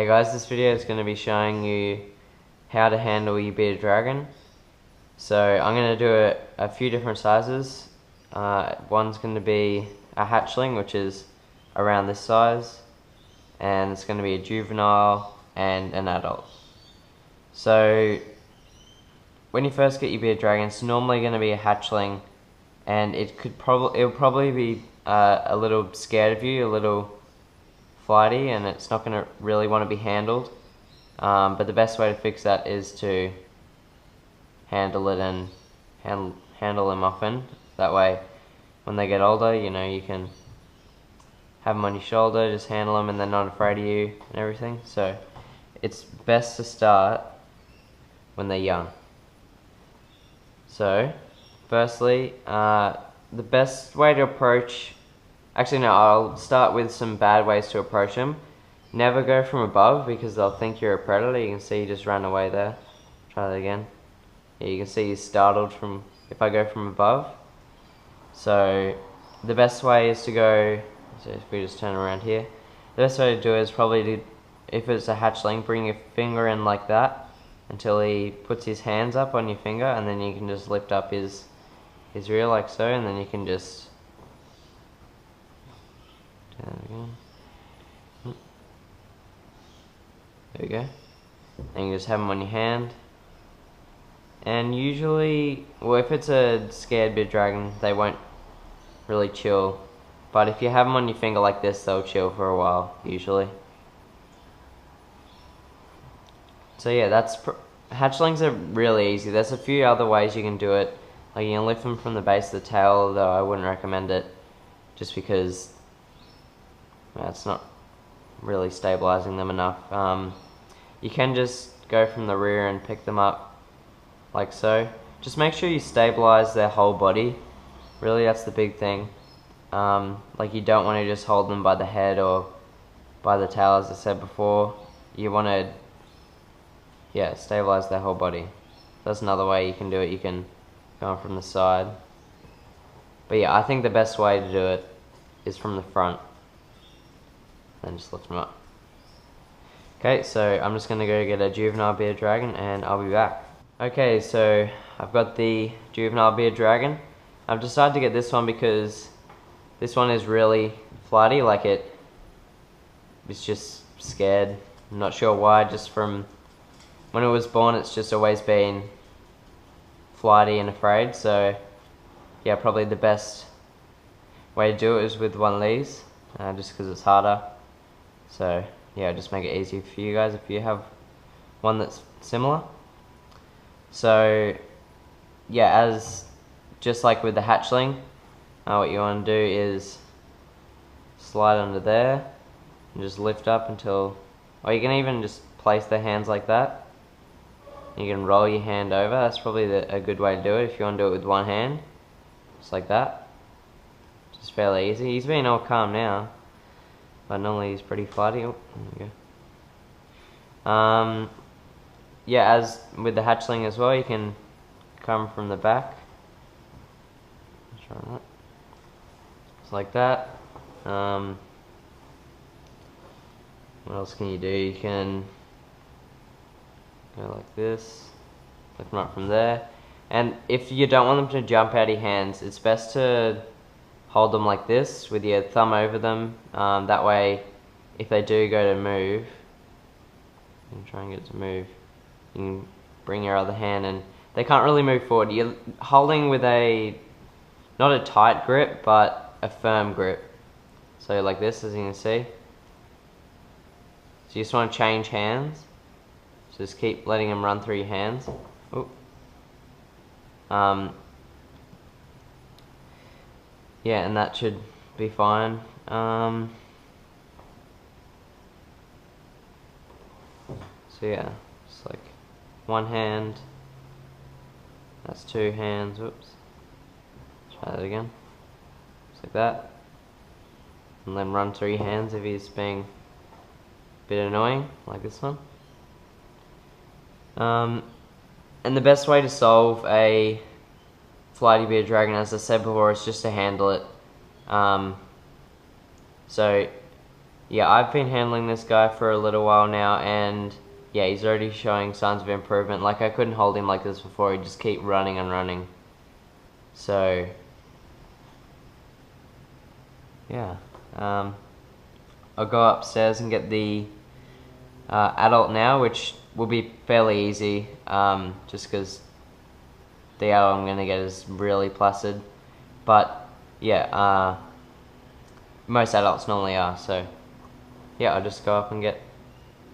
Hey guys, this video is going to be showing you how to handle your bearded dragon. So I'm going to do a few different sizes. One's going to be a hatchling, which is around this size, and it's going to be a juvenile and an adult. So when you first get your bearded dragon, it's normally going to be a hatchling, and it'll probably be a little scared of you, a little flighty, and it's not going to really want to be handled. But the best way to fix that is to handle it and handle them often. That way, when they get older, you know, you can have them on your shoulder, just handle them, and they're not afraid of you and everything. So it's best to start when they're young. So firstly, the best way to approach, actually no, I'll start with some bad ways to approach them. Never go from above, because they'll think you're a predator. You can see he just ran away there. Try that again. Yeah, you can see he's startled from if I go from above. So the best way is to go, so if we just turn around here, the best way to do it is probably to, if it's a hatchling, bring your finger in like that until he puts his hands up on your finger, and then you can just lift up his rear like so, and then you can just turn it again. There we go. And you just have them on your hand. And usually, well, if it's a scared bearded dragon, they won't really chill. But if you have them on your finger like this, they'll chill for a while, usually. So yeah, hatchlings are really easy. There's a few other ways you can do it. Like you can lift them from the base of the tail, though I wouldn't recommend it, just because it's not really stabilizing them enough. You can just go from the rear and pick them up like so. Just make sure you stabilize their whole body. Really, that's the big thing. Like you don't want to just hold them by the head or by the tail, as I said before. You want to, yeah, stabilize their whole body. That's another way you can do it. You can go from the side. But yeah, I think the best way to do it is from the front. Then just lift them up. Okay, so I'm just going to go get a juvenile bearded dragon, and I'll be back. Okay, so I've got the juvenile bearded dragon. I've decided to get this one because this one is really flighty, like it's just scared. I'm not sure why, just from when it was born it's just always been flighty and afraid. So yeah, probably the best way to do it is with one of these, just because it's harder. So yeah, just make it easy for you guys if you have one that's similar. So yeah, just like with the hatchling, what you want to do is slide under there and just lift up until, or you can even just place the hands like that. You can roll your hand over. That's probably a good way to do it if you want to do it with one hand, just like that. Just fairly easy. He's being all calm now, but normally he's pretty flighty. Oh, there we go. Yeah, as with the hatchling as well, you can come from the back. Try that. Just like that. What else can you do? You can go like this, lift them up from there. And if you don't want them to jump out of your hands, it's best to hold them like this with your thumb over them. That way, if they do go to move, you can try and get it to move. You can bring your other hand, and they can't really move forward. You're holding with not a tight grip, but a firm grip. So like this, as you can see. So you just want to change hands. So just keep letting them run through your hands. Ooh. Yeah, and that should be fine. So yeah, just like one hand, that's two hands, whoops. Try that again, just like that. And then run through your hands if he's being a bit annoying, like this one. And the best way to solve a flighty bearded dragon, as I said before, is just to handle it. So yeah, I've been handling this guy for a little while now, and yeah, he's already showing signs of improvement. Like, I couldn't hold him like this before, he'd just keep running and running. So, yeah. I'll go upstairs and get the adult now, which will be fairly easy, just because the adult I'm going to get is really placid. But, yeah, most adults normally are, so yeah, I'll just go up and get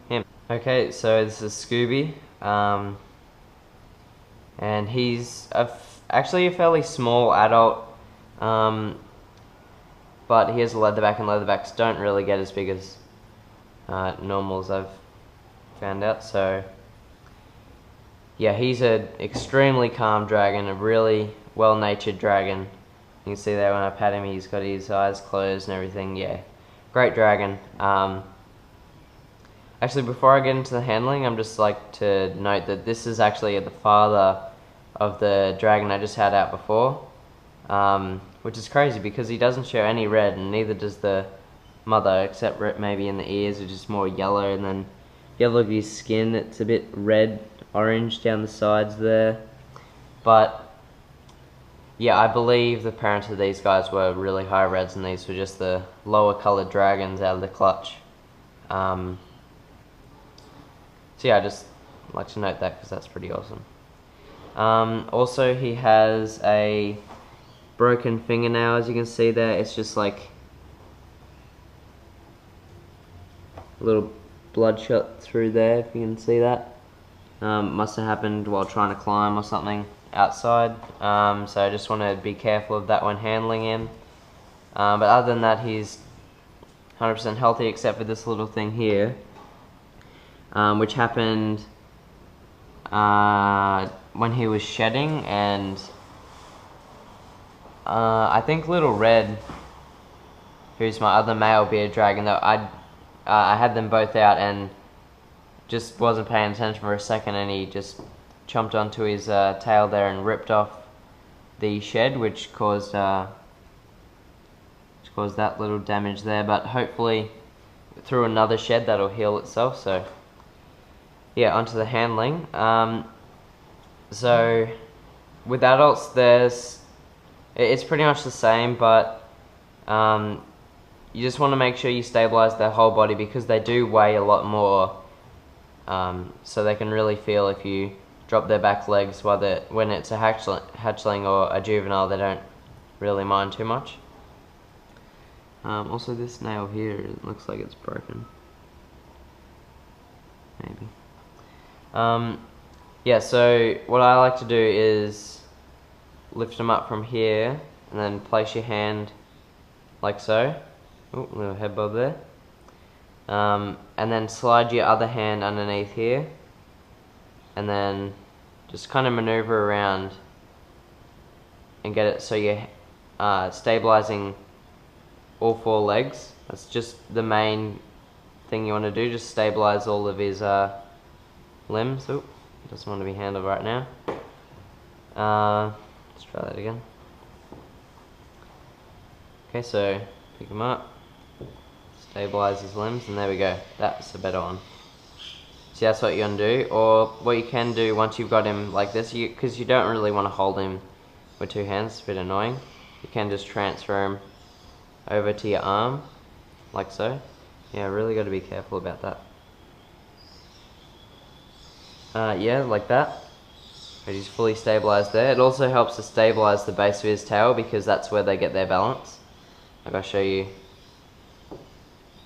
him. Okay, so this is Scooby, and he's actually a fairly small adult, but he has a leatherback, and leatherbacks don't really get as big as normals, I've found out. So yeah, he's an extremely calm dragon, a really well-natured dragon. You can see there when I pat him, he's got his eyes closed and everything. Yeah, great dragon. Actually, before I get into the handling, I'm just like to note that this is actually the father of the dragon I just had out before, which is crazy because he doesn't show any red, and neither does the mother, except maybe in the ears, which is more yellow, and then you have a look at his skin, it's a bit red orange down the sides there. But yeah, I believe the parents of these guys were really high reds, and these were just the lower colored dragons out of the clutch. So yeah, I just like to note that because that's pretty awesome. Also, he has a broken fingernail, as you can see there. It's just like a little bloodshot through there, if you can see that. Must have happened while trying to climb or something outside. So I just want to be careful of that when handling him. But other than that, he's 100% healthy, except for this little thing here, which happened when he was shedding, and I think Little Red, who's my other male bearded dragon, though I had them both out and just wasn't paying attention for a second, and he just chomped onto his tail there and ripped off the shed, which caused that little damage there. But hopefully through another shed that'll heal itself. So yeah, onto the handling. So with adults, it's pretty much the same, but you just want to make sure you stabilize their whole body because they do weigh a lot more. So they can really feel if you drop their back legs, when it's a hatchling or a juvenile, they don't really mind too much. Also, this nail here, it looks like it's broken. Maybe. Yeah, so what I like to do is lift them up from here and then place your hand like so. Oh, little head bob there. And then slide your other hand underneath here, and then just kind of maneuver around and get it so you're stabilizing all four legs. That's just the main thing you want to do, just stabilize all of his limbs. Oop, doesn't want to be handled right now. Let's try that again. Okay, so pick him up, stabilize his limbs, and there we go. That's a better one. So that's what you're going to do. Or what you can do once you've got him like this, because you don't really want to hold him with two hands, it's a bit annoying. You can just transfer him over to your arm, like so. Yeah, really got to be careful about that. Yeah, like that. But he's fully stabilized there. It also helps to stabilize the base of his tail because that's where they get their balance. Like I'll show you.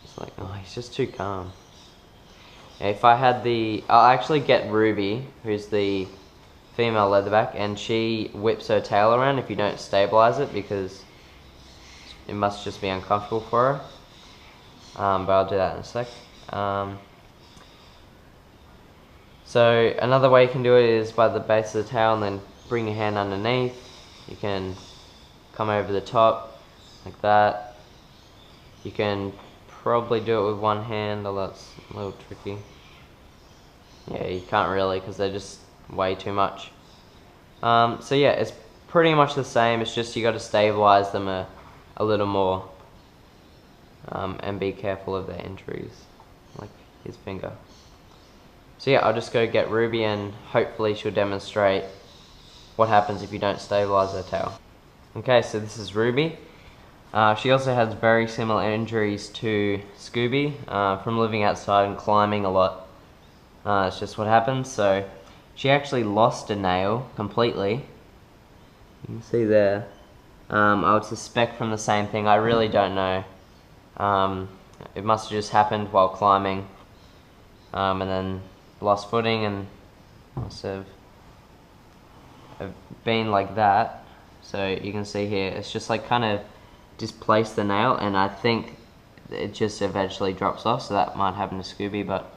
It's like, oh, he's just too calm. If I had I'll actually get Ruby, who's the female leatherback, and she whips her tail around if you don't stabilize it because it must just be uncomfortable for her. But I'll do that in a sec. So another way you can do it is by the base of the tail and then bring your hand underneath. You can come over the top like that. You can probably do it with one hand, although that's a little tricky. Yeah, you can't really because they're just way too much. So yeah, it's pretty much the same. It's just you got to stabilize them a little more. and be careful of their injuries, like his finger. So yeah, I'll just go get Ruby and hopefully she'll demonstrate what happens if you don't stabilize her tail. Okay, so this is Ruby. She also has very similar injuries to Scooby from living outside and climbing a lot. It's just what happens. So she actually lost a nail completely. You can see there. I would suspect from the same thing. I really don't know. It must have just happened while climbing, and then lost footing and must have been like that. So you can see here, it's just like kind of displaced the nail, and I think it just eventually drops off. So that might happen to Scooby, but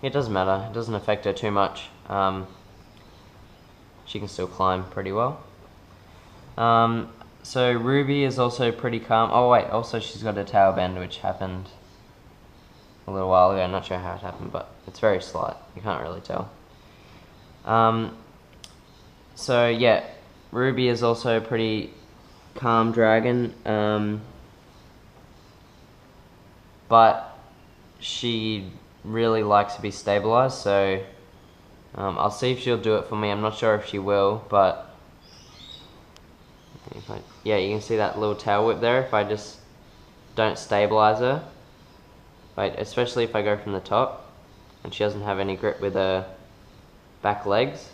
it doesn't matter. It doesn't affect her too much. She can still climb pretty well. So Ruby is also pretty calm. Oh wait, also she's got a tail bend, which happened a little while ago. I'm not sure how it happened, but it's very slight. You can't really tell. So yeah, Ruby is also a pretty calm dragon, but she really likes to be stabilized, so I'll see if she'll do it for me. I'm not sure if she will, but yeah, you can see that little tail whip there. If I just don't stabilize her, especially if I go from the top and she doesn't have any grip with her back legs,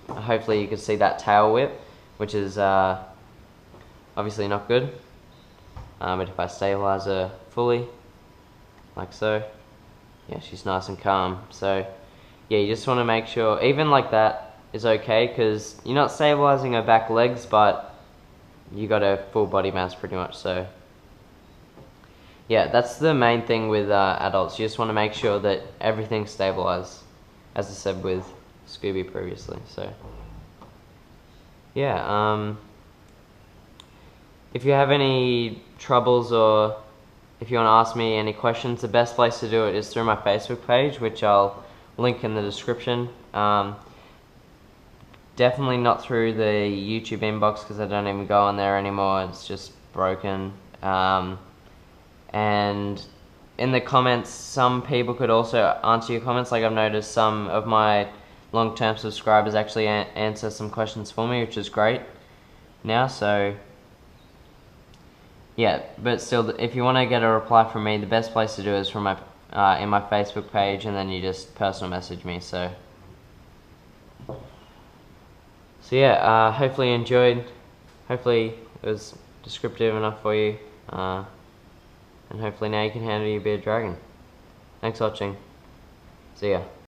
hopefully you could see that tail whip, which is obviously not good. But if I stabilize her fully, like so, yeah, she's nice and calm. So yeah, you just want to make sure, even like that is okay, because you're not stabilizing her back legs, but you got her full body mass pretty much. So yeah, that's the main thing with adults. You just want to make sure that everything's stabilized, as I said with Scooby previously. So yeah, if you have any troubles or if you want to ask me any questions, the best place to do it is through my Facebook page, which I'll link in the description. Definitely not through the YouTube inbox, because I don't even go on there anymore. It's just broken. And in the comments, some people could also answer your comments. Like I've noticed some of my long-term subscribers actually answer some questions for me, which is great now. So yeah, but still, if you want to get a reply from me, the best place to do it is from my in my Facebook page, and then you just personal message me. So yeah, hopefully you enjoyed. Hopefully it was descriptive enough for you, and hopefully now you can handle your bearded dragon. Thanks for watching. See ya.